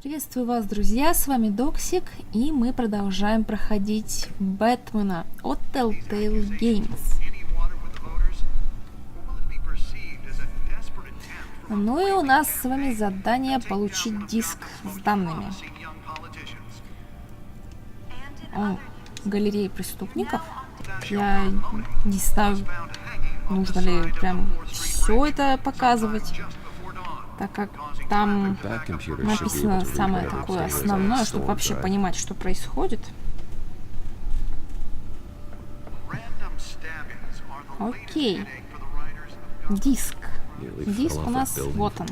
Приветствую вас, друзья, с вами Доксик, и мы продолжаем проходить Бэтмена от Telltale Games. Ну и у нас с вами задание получить диск с данными. Галерея преступников. Я не знаю, нужно ли прям все это показывать, так как там написано самое такое основное, чтобы вообще понимать, что происходит. Окей. Диск. Диск у нас вот он.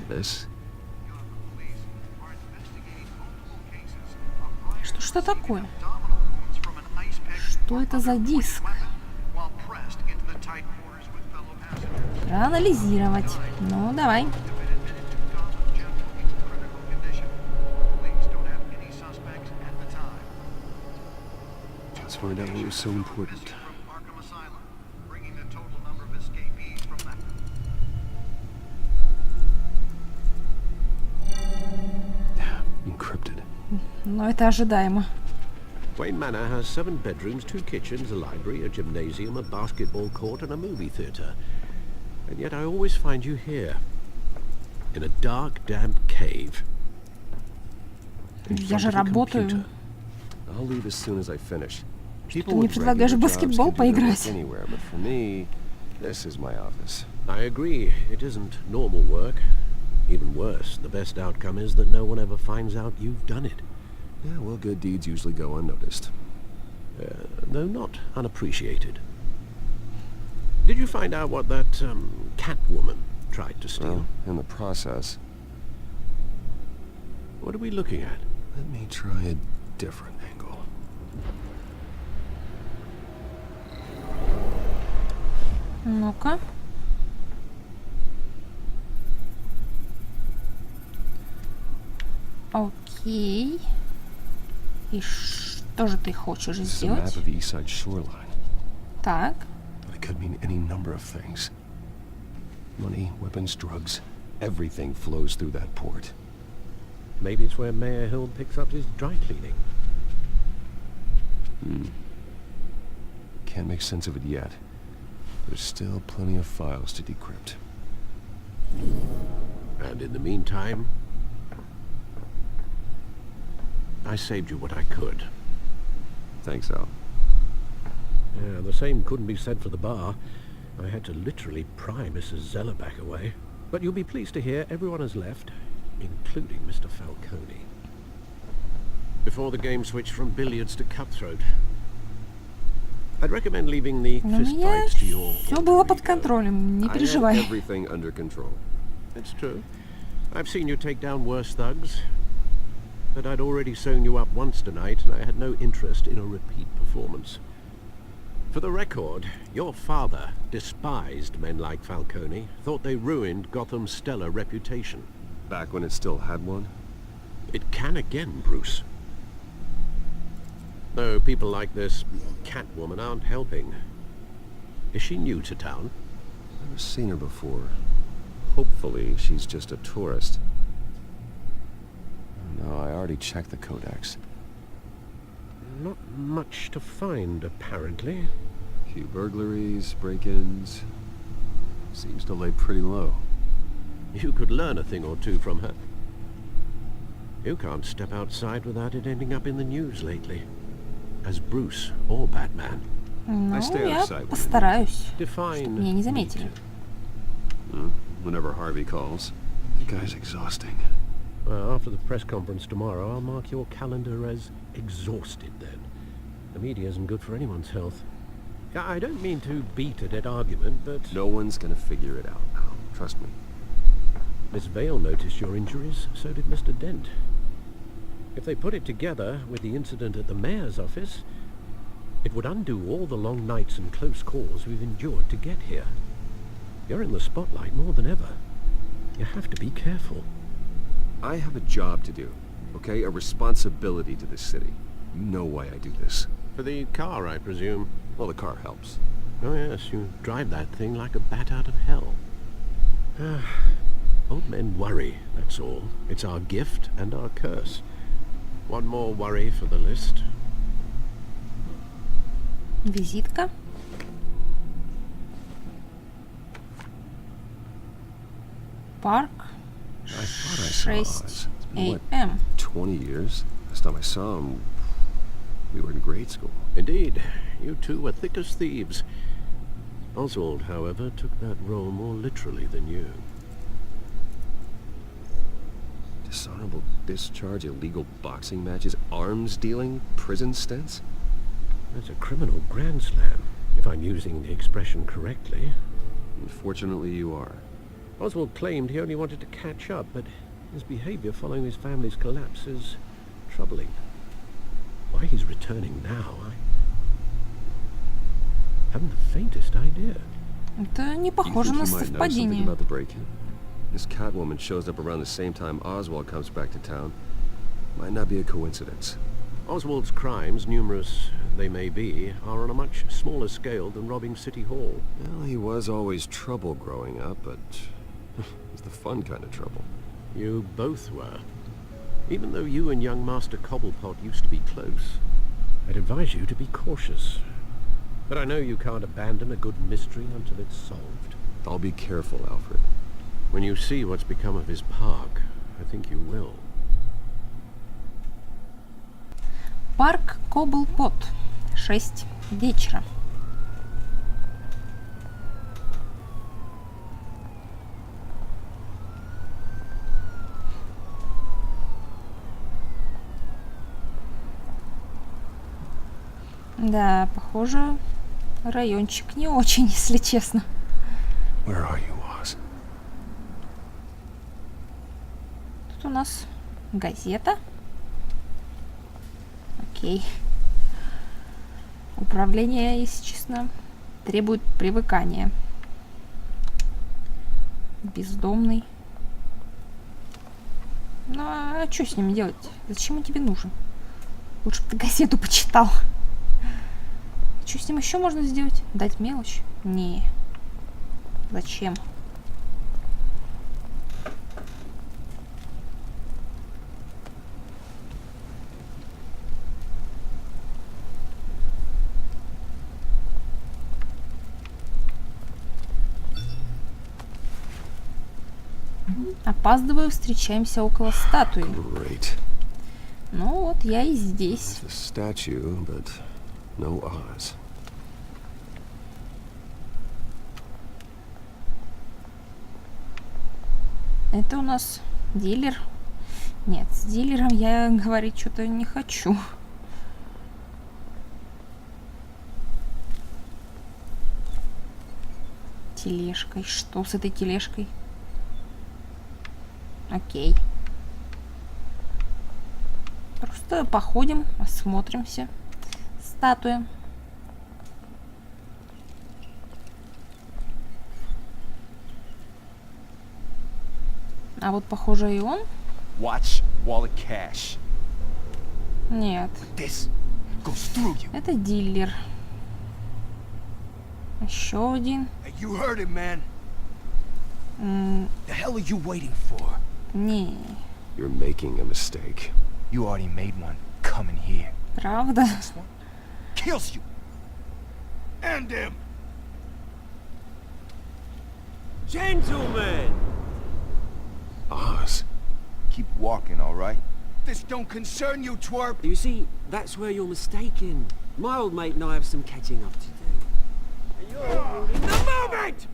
Что такое? Что это за диск? Проанализировать. Ну, давай. Find out what was so important. Encrypted. Но это ожидаемо. Wayne Manor has 7 bedrooms, 2 kitchens, a library, a gymnasium, a basketball court, and a movie theatre. And yet I always find you here, in a dark, damp cave. Я же работаю. I'll leave as soon as I finish. Ты мне предлагаешь в баскетбол поиграть? I agree, it isn't normal work. Even worse, the best outcome is that no one ever finds out you've done it. Yeah, well, good deeds usually go unnoticed. Though not unappreciated. Did you find out what that cat woman tried to steal? Well, in the process. What are we looking at? Let me try a different angle. Ну-ка. Окей. И что же ты хочешь сделать? Так. It could mean any number of things. Money, weapons, drugs, everything flows through that port. Maybe it's where Mayor Hill picks up his dry cleaning. Can't make sense of it yet. There's still plenty of files to decrypt. And in the meantime, I saved you what I could. Thanks, Al. Yeah, the same couldn't be said for the bar. I had to literally pry Mrs. Zellerback away. But you'll be pleased to hear everyone has left, including Mr. Falcone. Before the game switched from billiards to cutthroat. I'd recommend leaving the fistfights to your... Все было под контролем, не переживай. I have everything under control. It's true. I've seen you take down worse thugs. But I'd already sewn you up once tonight, and I had no interest in a repeat performance. For the record, your father despised men like Falcone, thought they ruined Gotham's stellar reputation. Back when it still had one? It can again, Bruce. Though people like this Catwoman aren't helping. Is she new to town? I've never seen her before. Hopefully, she's just a tourist. No, I already checked the codex. Not much to find, apparently. Few burglaries, break-ins. Seems to lay pretty low. You could learn a thing or two from her. You can't step outside without it ending up in the news lately. As Bruce or Batman. Ну, я постараюсь, чтобы меня не заметили. Whenever Harvey calls. The guy's exhausting. Well, after the press conference tomorrow, I'll mark your calendar as exhausted then. The media isn't good for anyone's health. I don't mean to beat a dead argument, but... No one's gonna figure it out, Al. Trust me. Miss Vale noticed your injuries, so did Mr. Dent. If they put it together with the incident at the mayor's office, it would undo all the long nights and close calls we've endured to get here. You're in the spotlight more than ever. You have to be careful. I have a job to do, okay? A responsibility to this city. You know why I do this. For the car, I presume. Well, the car helps. Oh yes, you drive that thing like a bat out of hell. Old men worry, that's all. It's our gift and our curse. One more worry for the list. Визитка. Парк. I thought I saw 6 Oz. It's been, what, a.m. 20 years? Last time I saw him, we were in grade school. Indeed, you two were thick as thieves. Oswald, however, took that role more literally than you. Dishonorable discharge, illegal boxing matches, arms dealing, prison stints? That's a criminal grand slam, if I'm using the expression correctly. Unfortunately, you are. Oswald claimed he only wanted to catch up, but his behavior following his family's collapse is troubling. Why he's returning now, I haven't the faintest idea. Это не похоже на совпадение. About the break-in? This Catwoman shows up around the same time Oswald comes back to town. Might not be a coincidence. Oswald's crimes, numerous they may be, are on a much smaller scale than robbing City Hall. Well, he was always trouble growing up, but it's the fun kind of trouble. You both were. Even though you and young Master Cobblepot used to be close, I'd advise you to be cautious. But I know you can't abandon a good mystery until it's solved. I'll be careful, Alfred. When you see what's become of his park, I think you will. Парк Коблпот. 6 вечера. Да, похоже, райончик не очень, если честно. Where are you, Oz? Тут у нас газета. Окей. Управление, если честно, требует привыкания. Бездомный. Ну, а что с ним делать? Зачем он тебе нужен? Лучше бы ты газету почитал. Что с ним еще можно сделать? Дать мелочь? Не. Зачем? Опаздываю, встречаемся около статуи. Great. Ну вот, я и здесь. The statue, but no Oz. Это у нас дилер. Нет, с дилером я говорить что-то не хочу. Тележкой. Что с этой тележкой? Окей. Просто походим, осмотримся. Статуя. А вот, похоже, и он. Watch wallet cash. Нет. This goes through you. Это дилер. Еще один. Hey, you heard it, man. The hell are you waiting for? Не. You're making a mistake. You already made one coming here. Правда? This one kills you. And him. Gentlemen! Oz. Keep walking, all right? This don't concern you, twerp. You see, that's where you're mistaken. My old mate and I have some catching up to do. And you're ruining the moment!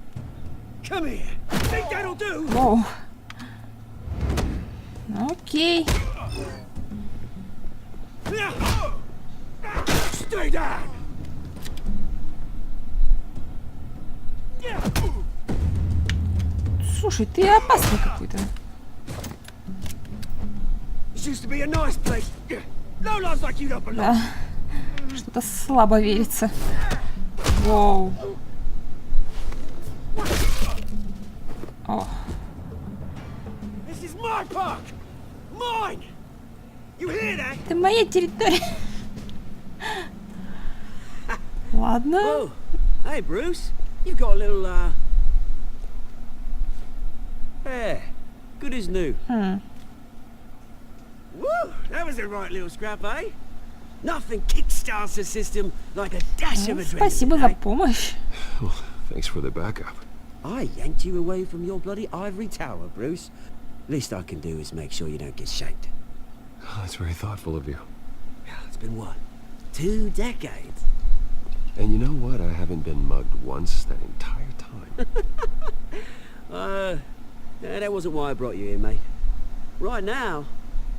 Come here. Think that'll do? Воу. Окей. Stay down! Слушай, ты опасный какой-то. This used to be a nice place. No lives like you don't belong. Да. Что-то слабо верится. Воу. О. This is my park. Mine. You hear that? Это моя территория. Ладно. Oh, hey, Bruce. You've got a little, hair. Good as new. Woo! That was a right little scrap, eh? Nothing kickstarts the system like a dash of adrenaline. Спасибо за помощь. Well, thanks for the backup. I yanked you away from your bloody ivory tower, Bruce. Least I can do is make sure you don't get shanked. Oh, that's very thoughtful of you. It's been what? 2 decades? And you know what? I haven't been mugged once that entire time. That wasn't why I brought you in, mate. Right now,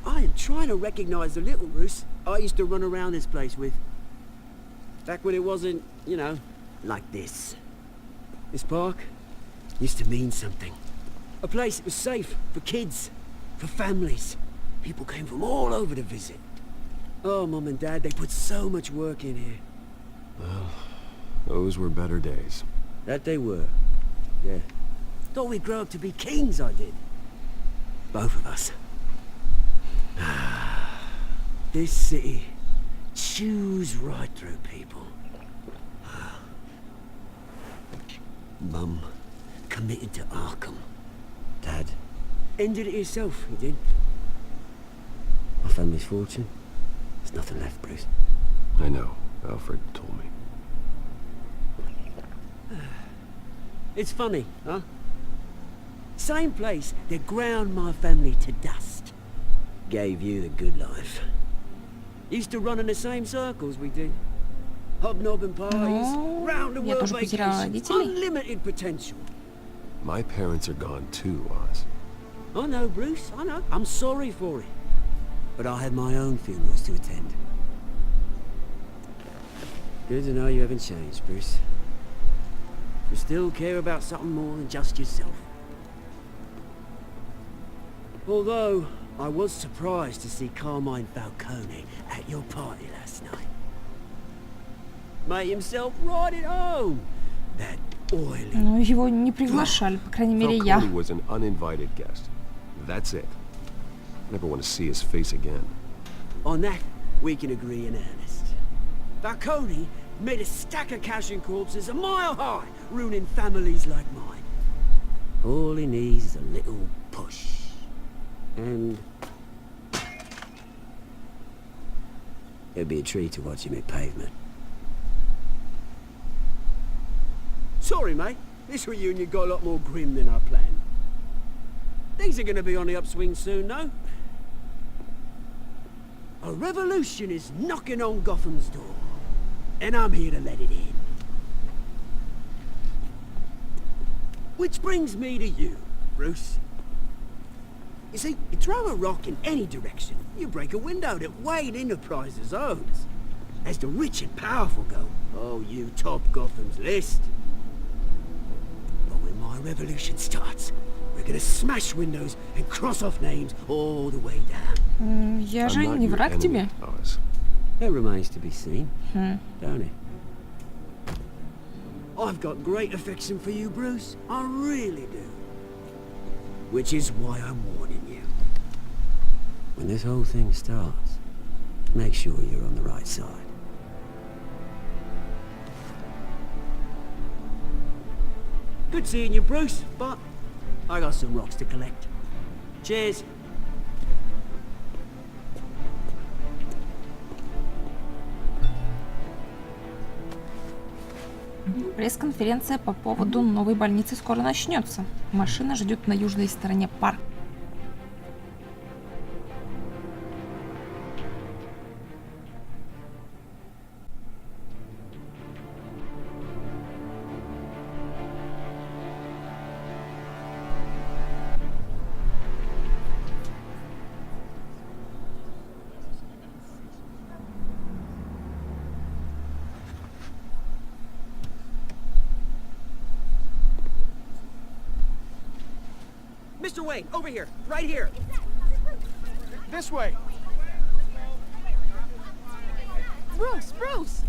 I am trying to recognize the little Bruce I used to run around this place with. Back when it wasn't, you know, like this. This park used to mean something. A place that was safe for kids, for families. People came from all over to visit. Oh, Mum and Dad, they put so much work in here. Well, those were better days. That they were. Yeah. Thought we'd grow up to be kings, I did. Both of us. This city chews right through people. Mum committed to Arkham. Dad ended it himself, he did. My family's fortune. There's nothing left, Bruce. I know. Alfred told me. It's funny, huh? Same place that ground my family to dust. Gave you the good life. Used to run in the same circles we did. Hobnobbing parties, round the Я world тоже потеряла vacations, родителей. unlimited potential. My parents are gone too, Oz. I know, Bruce, I know. I'm sorry for it. But I had my own funerals to attend. Good to know you haven't changed, Bruce. You still care about something more than just yourself. Although, I was surprised to see Carmine Falcone at your party last night. Made himself right at home. That oily... Но его не приглашали, по крайней мере, я. Falcone was an uninvited guest. That's it. Never want to see his face again. On that, we can agree in earnest. Falcone made a stack of cashing corpses a mile high, ruining families like mine. All he needs is a little push. And... it'd be a treat to watch him hit pavement. Sorry, mate. This reunion got a lot more grim than I planned. Things are gonna be on the upswing soon, no? A revolution is knocking on Gotham's door. And I'm here to let it in. Which brings me to you, Bruce. You see, you throw a rock in any direction, you break a window that Wayne Enterprises owns. As the rich and powerful go, oh, you top Gotham's list. But when my revolution starts, we're gonna smash windows and cross off names all the way down. Я же I'm not не your враг enemy, тебе. Oz. That remains to be seen, don't it? I've got great affection for you, Bruce. I really do. Which is why I'm warning you. When this whole thing starts, make sure you're on the right side. Good seeing you, Bruce, but I got some rocks to collect. Cheers. Пресс-конференция по поводу новой больницы скоро начнется. Машина ждет на южной стороне парка. Mr. Wayne, over here, right here. This way. Bruce, Bruce!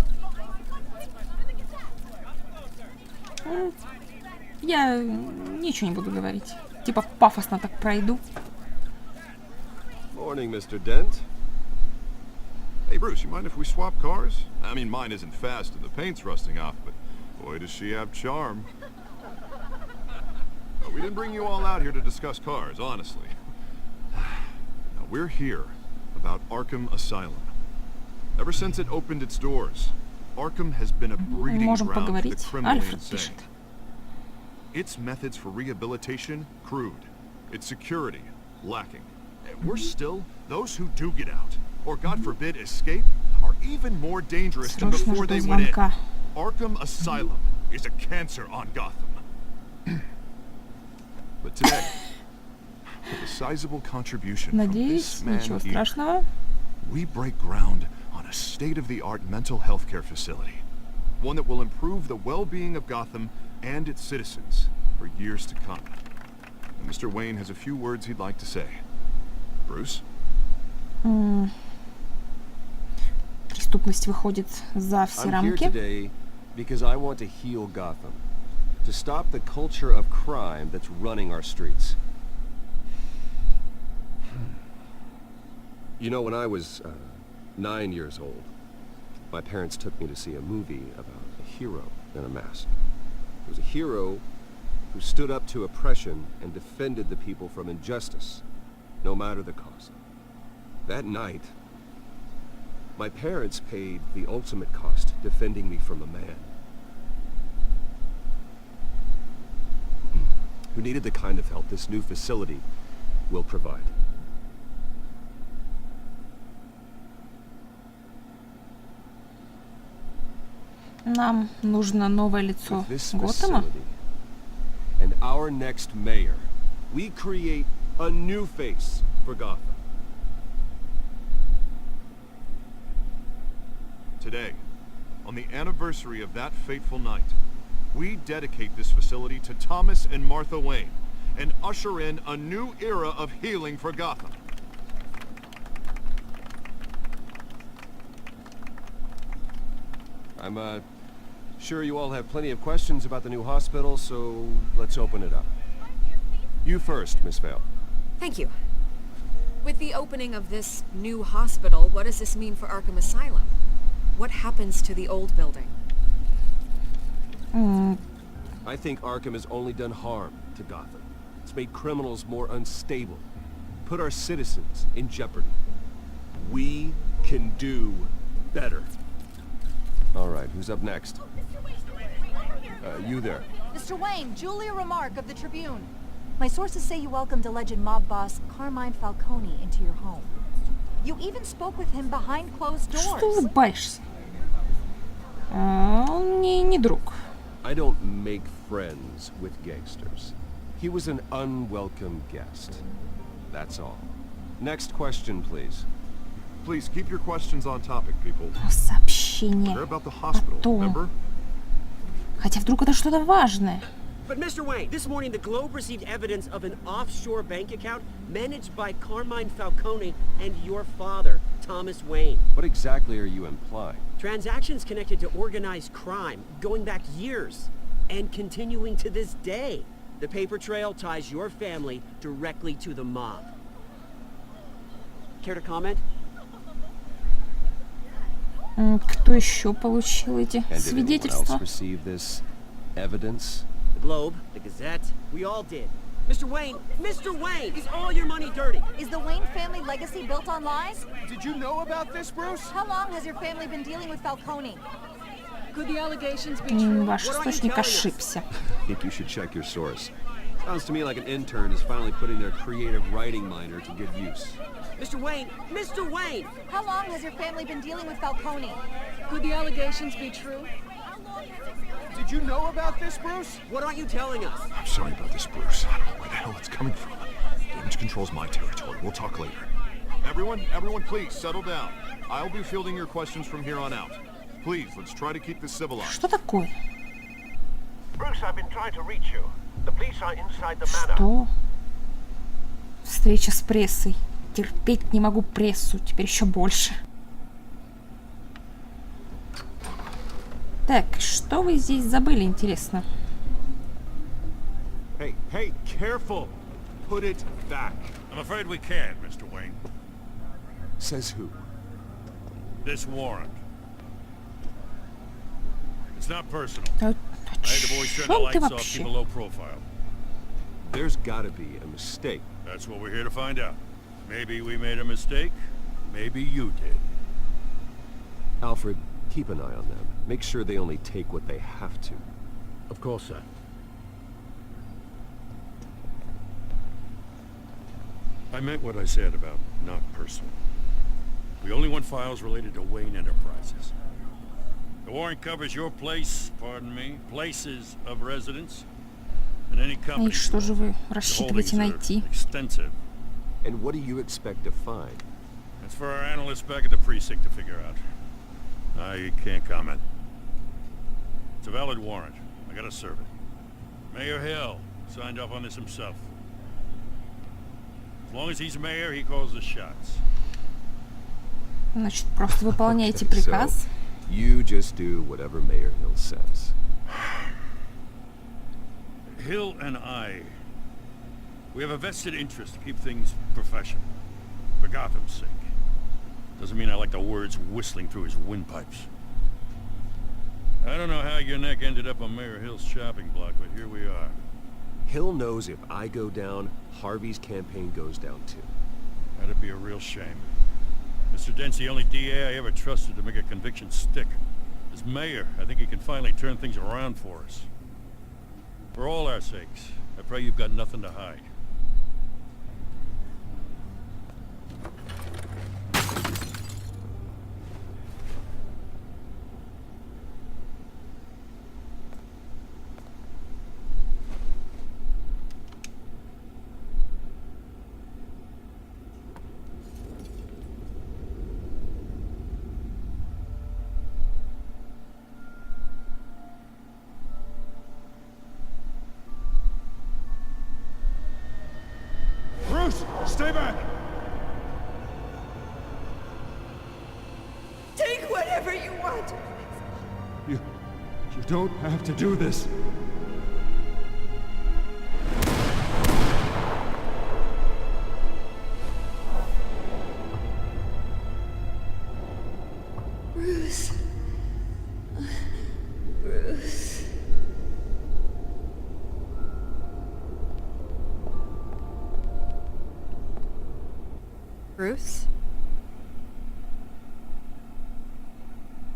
Я ничего не буду говорить. Типа пафосно так пройду. Morning, Mr. Dent. Hey, Bruce, you mind if we swap cars? I mean, mine isn't fast and the paint's rusting off, but boy, does she have charm. We didn't bring you all out here to discuss cars, honestly. Now, we're here about Arkham Asylum. Ever since it opened its doors, Arkham has been a breeding ground for the criminally insane. Its methods for rehabilitation, crude. Its security, lacking. And worse still, those who do get out, or God forbid escape, are even more dangerous than before they went in. Arkham Asylum is a cancer on Gotham. But today, with a sizable contribution from this man here, we break ground on a state-of-the-art mental health care facility. One that will improve the well-being of Gotham and its citizens for years to come. And Mr. Wayne has a few words he'd like to say. Bruce? Преступность выходит за все рамки. I'm here today because I want to heal Gotham. To stop the culture of crime that's running our streets. You know, when I was 9 years old, my parents took me to see a movie about a hero in a mask. It was a hero who stood up to oppression and defended the people from injustice, no matter the cost. That night, my parents paid the ultimate cost defending me from a man who needed the kind of help this new facility will provide. Нам нужно новое лицо Готэма. And our next mayor, we create a new face for Gotham. Today, on the anniversary of that fateful night, we dedicate this facility to Thomas and Martha Wayne and usher in a new era of healing for Gotham. I'm sure you all have plenty of questions about the new hospital, so let's open it up. You first, Miss Vale. Thank you. With the opening of this new hospital, what does this mean for Arkham Asylum? What happens to the old building? I think Arkham has only done harm to Gotham. It's made criminals more unstable, put our citizens in jeopardy. We can do better. All right, who's up next? You there. Mr. Wayne, Julia Remark of the Tribune. My sources say you welcomed alleged mob boss Carmine Falcone into your home. You even spoke with him behind closed doors. Что улыбаешься? Он мне не друг. I don't make friends with gangsters. He was an unwelcome guest. That's all. Next question, please. Please keep your questions on topic, people. Сообщение. They're about the hospital, remember? Хотя вдруг это что-то важное. But Mr. Wayne, this morning the Globe received evidence of an offshore bank account managed by Carmine Falcone and your father, Thomas Wayne. What exactly are you implying? Transactions connected to organized crime, going back years, and continuing to this day. The paper trail ties your family directly to the mob. Care to comment? Кто еще получил эти свидетельства? The Globe, the Gazette, we all did. Mr. Wayne, is all your money dirty? Is the Wayne family legacy built on lies? Did you know about this, Bruce? How long has your family been dealing with Falcone? Could the allegations be true? Ваш источник ошибся. I think you should check your source. Sounds to me like an intern is finally putting their creative writing minor to good use. Mr. Wayne! How long has your family been dealing with Falcone? Could the allegations be true? Did you know about this, Bruce? What aren't you telling us? I'm sorry about this, Bruce. I don't know where the hell it's coming from. Damage control's my territory. We'll talk later. Everyone, please, settle down. I'll be fielding your questions from here on out. Please, let's try to keep this civilized. Что такое? Bruce, I've been trying to reach you. The police are inside the manor. Что? Встреча с прессой. Терпеть не могу прессу. Теперь еще больше. Так, что вы здесь забыли, интересно? Hey, careful. Put it back. I'm afraid we can't, Mr. Wayne. Says who? This warrant. It's not personal. I had the boys turn the Чем ты lights off, keep a вообще? low profile. There's gotta be a mistake. That's what we're here to find out. Maybe we made a mistake. Maybe you did. Alfred, keep an eye on them. Make sure they only take what they have to. Of course, sir. I meant what I said about not personal. We only want files related to Wayne Enterprises. The warrant covers your place, pardon me, places of residence, and any И company. что же вы The рассчитываете holdings are найти? extensive. And what do you expect to find? That's for our analysts back at the precinct to figure out. I can't comment. It's a valid warrant. I gotta serve it. Mayor Hill signed off on this himself. As long as he's mayor, he calls the shots. Значит, просто выполняйте Okay, приказ. so you just do whatever Mayor Hill says. Hill and we have a vested interest to keep things professional. For Gotham's sake. Doesn't mean I like the words whistling through his windpipes. I don't know how your neck ended up on Mayor Hill's shopping block, but here we are. Hill knows if I go down, Harvey's campaign goes down too. That'd be a real shame. Mr. Dent's the only DA I ever trusted to make a conviction stick. As mayor, I think he can finally turn things around for us. For all our sakes, I pray you've got nothing to hide. Bruce, stay back! Take whatever you want. You don't have to do this. Bruce. Bruce. Bruce?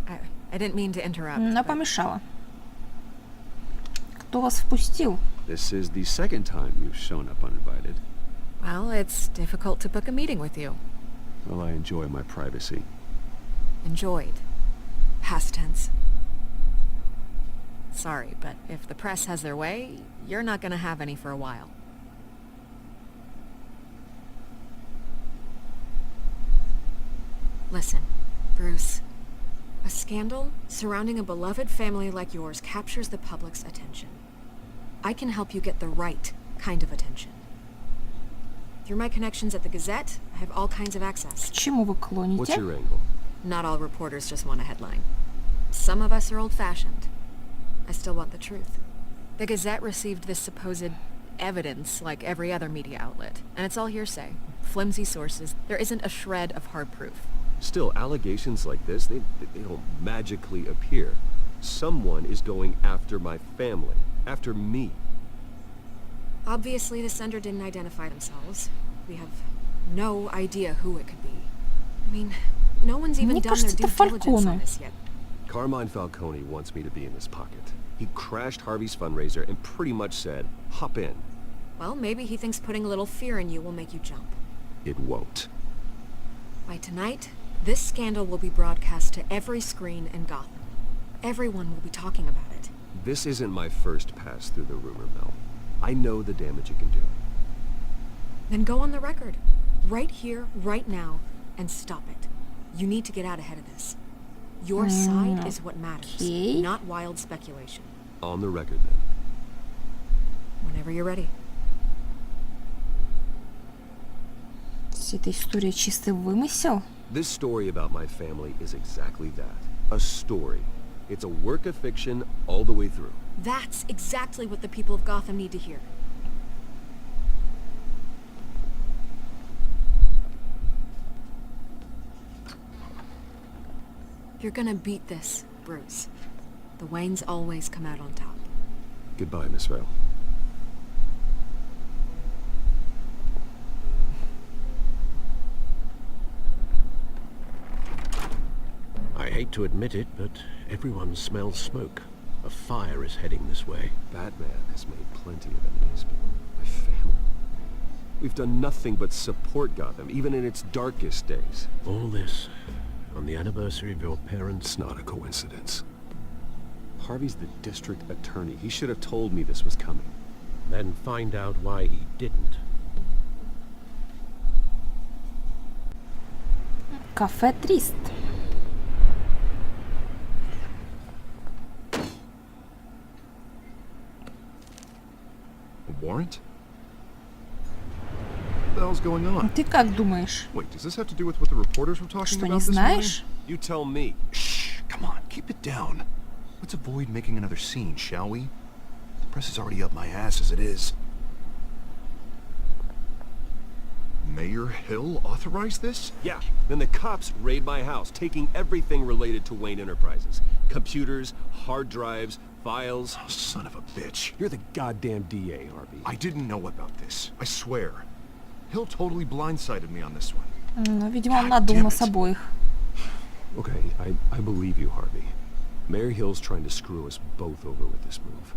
I didn't mean to interrupt. Но помешала. Кто вас впустил? This is the second time you've shown up uninvited. Well, it's difficult to book a meeting with you. Well, I enjoy my privacy. Enjoyed. Past tense. Sorry, but if the press has their way, you're not gonna have any for a while. Listen, Bruce. A scandal surrounding a beloved family like yours captures the public's attention. I can help you get the right kind of attention. Through my connections at the Gazette, I have all kinds of access. К чему вы What's клоните? your angle? Not all reporters just want a headline. Some of us are old-fashioned. I still want the truth. The Gazette received this supposed evidence like every other media outlet, and it's all hearsay. Flimsy sources. There isn't a shred of hard proof. Still, allegations like this, they don't magically appear. Someone is going after my family, after me. Obviously, the sender didn't identify themselves. We have no idea who it could be. I mean, no one's even Мне done their кажется, due это diligence on Фальконе. this yet. Carmine Falcone wants me to be in his pocket. He crashed Harvey's fundraiser and pretty much said, hop in. Well, maybe he thinks putting a little fear in you will make you jump. It won't. By tonight, this scandal will be broadcast to every screen in Gotham. Everyone will be talking about it. This isn't my first pass through the rumor mill. I know the damage it can do. Then go on the record. Right here, right now, and stop it. You need to get out ahead of this. Your side is what matters, okay. not wild speculation. On the record, then. Whenever you're ready. Эта история чистый вымысел? This story about my family is exactly that. A story. It's a work of fiction all the way through. That's exactly what the people of Gotham need to hear. You're gonna beat this, Bruce. The Waynes always come out on top. Goodbye, Miss Vale. I hate to admit it, but everyone smells smoke. A fire is heading this way. Batman has made plenty of enemies, but my family... We've done nothing but support Gotham, even in its darkest days. All this on the anniversary of your parents'... It's not a coincidence. Harvey's the district attorney. He should have told me this was coming. Then find out why he didn't. Кафе Трист. A warrant? What the hell's going on? Ты как думаешь? Wait, does this have to do with what the reporters were talking Что, about не this morning? знаешь? You tell me. Shh, come on, keep it down. Let's avoid making another scene, shall we? The press is already up my ass as it is. Mayor Hill authorized this? Yeah, then the cops raid my house, taking everything related to Wayne Enterprises. Computers, hard drives, files. Oh, son of a bitch. You're the goddamn DA, Harvey. I didn't know about this. I swear. Hill totally blindsided me on this one. Ну, видимо, он надул нас обоих. Okay, I believe you, Harvey. Mayor Hill's trying to screw us both over with this move.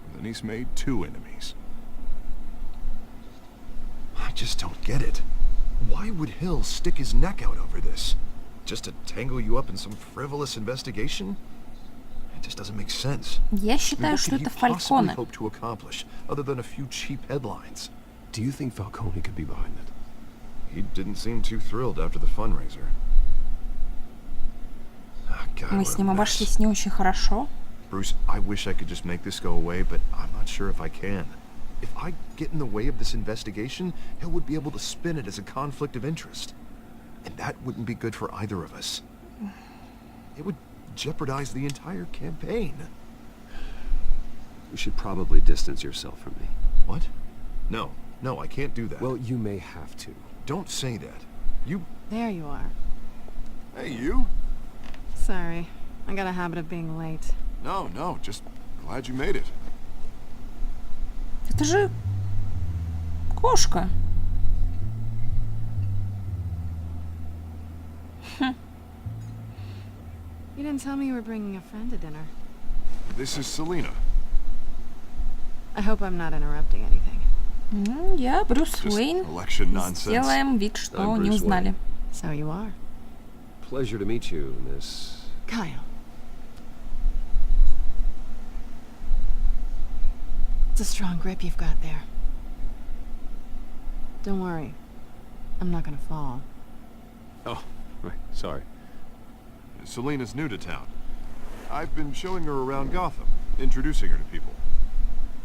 And then he's made two enemies. I just don't get it. Why would Hill stick his neck out over this? Just to tangle you up in some frivolous investigation? It just doesn't make sense. Я считаю, что это Фальконе. Hope to accomplish other than a few cheap headlines. Do you think Falcone could be behind it? He didn't seem too thrilled after the fundraiser. Oh, God, Мы с ним обошлись не очень хорошо. Bruce, I wish I could just make this go away, but I'm not sure if I can. If I get in the way of this investigation, Hill would be able to spin it as a conflict of interest. And that wouldn't be good for either of us. It would jeopardize the entire campaign. You should probably distance yourself from me. What? No, I can't do that. Well, you may have to. Don't say that. You... There you are. Hey, you? Sorry. I got a habit of being late. No, just glad you made it. Это же кошка. You didn't tell me you were bringing a friend to dinner. This is Selena. I hope I'm not interrupting anything. Я Брюс Just Уэйн. election nonsense. Сделаем вид, что I'm не Bruce узнали. Wayne. So you are. Pleasure to meet you, Miss... Kyle. It's a strong grip you've got there. Don't worry. I'm not gonna fall. Oh, right, sorry. Selena's new to town. I've been showing her around Gotham, introducing her to people.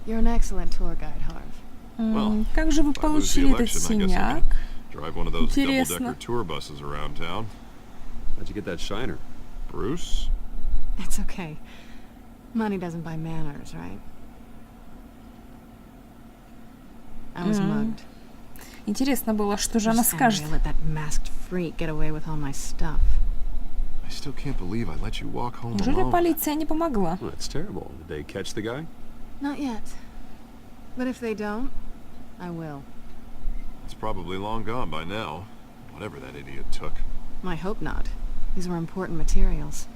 You're an excellent tour guide, Harv. Well, Как же вы if I lose the получили этот election, I guess I синяк? can drive one of those Интересно. double-decker tour buses around town. How'd you get that shiner? Bruce? It's okay. Money doesn't buy manners, right? I was mugged. Интересно было, что же она Just angry скажет. I let that masked freak get away with all my stuff. I still can't believe I let you walk home Неужели alone. полиция не помогла? Well, that's terrible. Did they catch the guy? Not yet. But if they don't, I will. It's probably long gone by now. Whatever that idiot took. I hope not. These were important materials.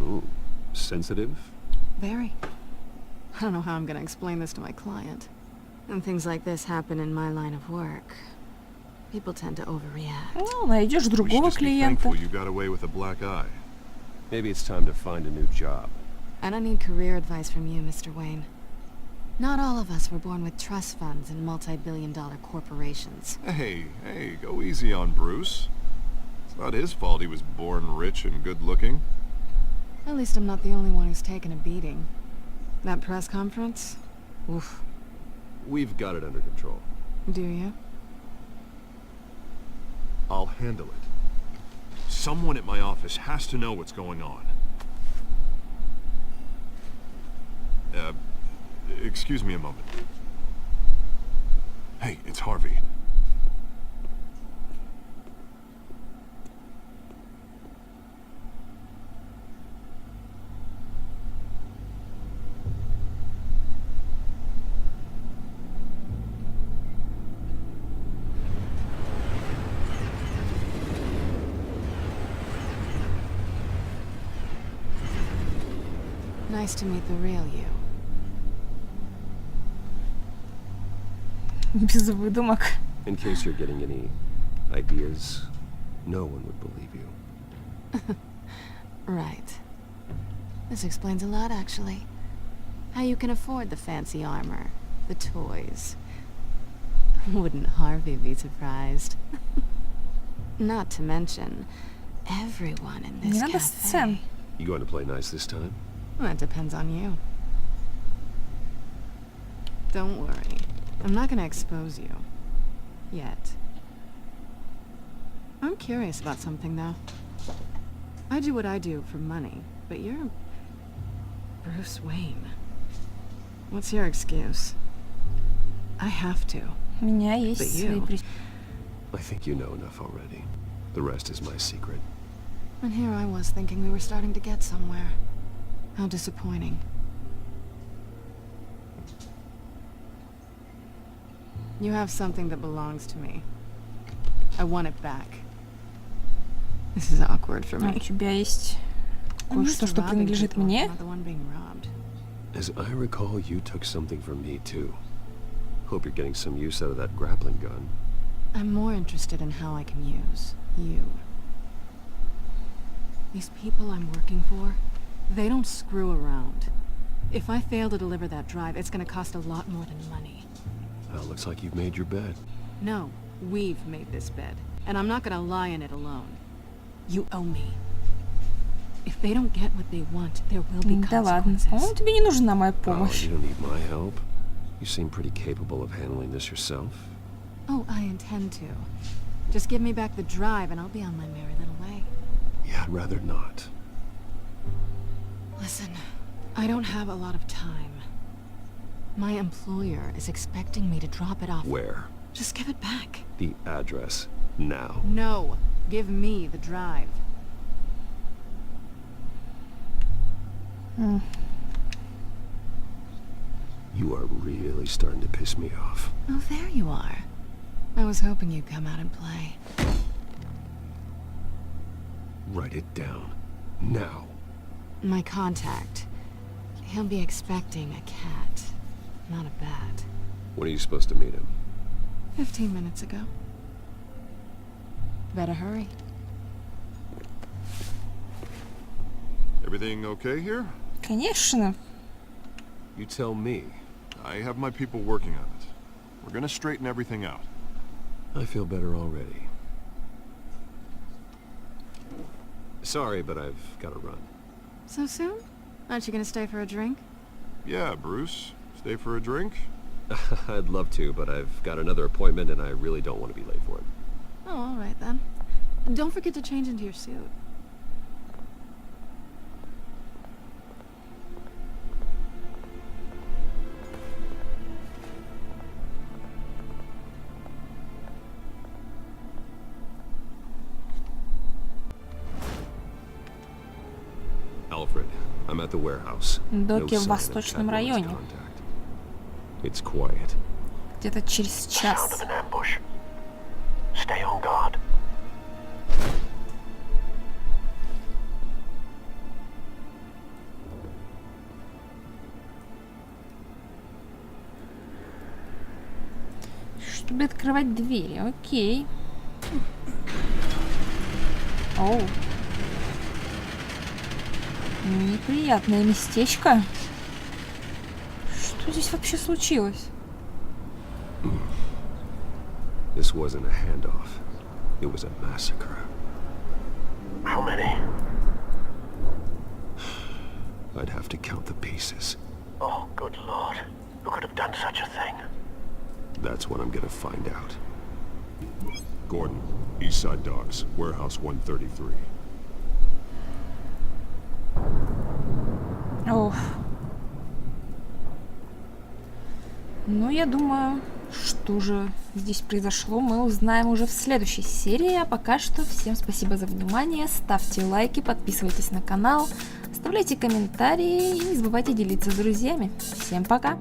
Ooh, sensitive? Very. I don't know how I'm gonna explain this to my client. When things like this happen in my line of work, people tend to overreact. Ну, найдешь We should другого just be клиента. thankful you got away with a black eye. Maybe it's time to find a new job. I don't need career advice from you, Mr. Wayne. Not all of us were born with trust funds and multi-billion-dollar corporations. Hey, go easy on Bruce. It's not his fault he was born rich and good-looking. At least I'm not the only one who's taken a beating. That press conference? Oof. We've got it under control. Do you? I'll handle it. Someone at my office has to know what's going on. Excuse me a moment. Hey, it's Harvey. Nice to meet the real you. Без выдумок. In case you're getting any ideas, no one would believe you. Right. This explains a lot, actually. How you can afford the fancy armor, the toys. Wouldn't Harvey be surprised? Not to mention, everyone in this Не надо сцен. cafe. You going to play nice this time? That depends on you. Don't worry. I'm not gonna expose you. Yet. I'm curious about something, though. I do what I do for money, but you're... Bruce Wayne. What's your excuse? I have to. У меня есть But свои you- причины. I think you know enough already. The rest is my secret. And here I was thinking we were starting to get somewhere. How disappointing. You have something that belongs to me. I want it back. This is awkward for А у me. тебя есть I'm used кое-что, to что robbing принадлежит people, мне. not the one being robbed. As I recall, you took something from me, too. Hope you're getting some use out of that grappling gun. I'm more interested in how I can use you. These people I'm working for, they don't screw around. If I fail to deliver that drive, it's gonna cost a lot more than money. Well, looks like you've made your bed. No, we've made this bed, and I'm not gonna lie in it alone. You owe me. If they don't get what they want, there will be Да ладно. consequences. По-моему, тебе не нужна моя Oh, помощь. you don't need my help. You seem pretty capable of handling this yourself. Oh, I intend to. Just give me back the drive, and I'll be on my merry little way. Yeah, I'd rather not. Listen, I don't have a lot of time. My employer is expecting me to drop it off. Where? Just give it back. The address. Now. No, give me the drive. You are really starting to piss me off. Oh, there you are. I was hoping you'd come out and play. Write it down. Now. My contact. He'll be expecting a cat, not a bat. When are you supposed to meet him? 15 minutes ago. Better hurry. Everything okay here? Конечно. You tell me. I have my people working on it. We're gonna straighten everything out. I feel better already. Sorry, but I've got to run. So soon? Aren't you gonna stay for a drink? Yeah, Bruce. Stay for a drink? I'd love to, but I've got another appointment and I really don't want to be late for it. Oh, all right then. And don't forget to change into your suit. Alfred, I'm at the warehouse. Доки в sign of Восточном Catwoman's районе. contact. It's quiet. Где-то через Sound час. of an ambush. Stay on guard. Чтобы открывать двери, окей. Оу. Неприятное местечко. Что здесь вообще случилось? This wasn't a handoff. It was a massacre. How many? I'd have to count the pieces. Oh, good lord. Who could have done such a thing? That's what I'm gonna find out. Gordon, Eastside Docks, Warehouse 133. Ох. Ну, я думаю, что же здесь произошло, мы узнаем уже в следующей серии. А пока что всем спасибо за внимание. Ставьте лайки, подписывайтесь на канал, оставляйте комментарии и не забывайте делиться с друзьями. Всем пока!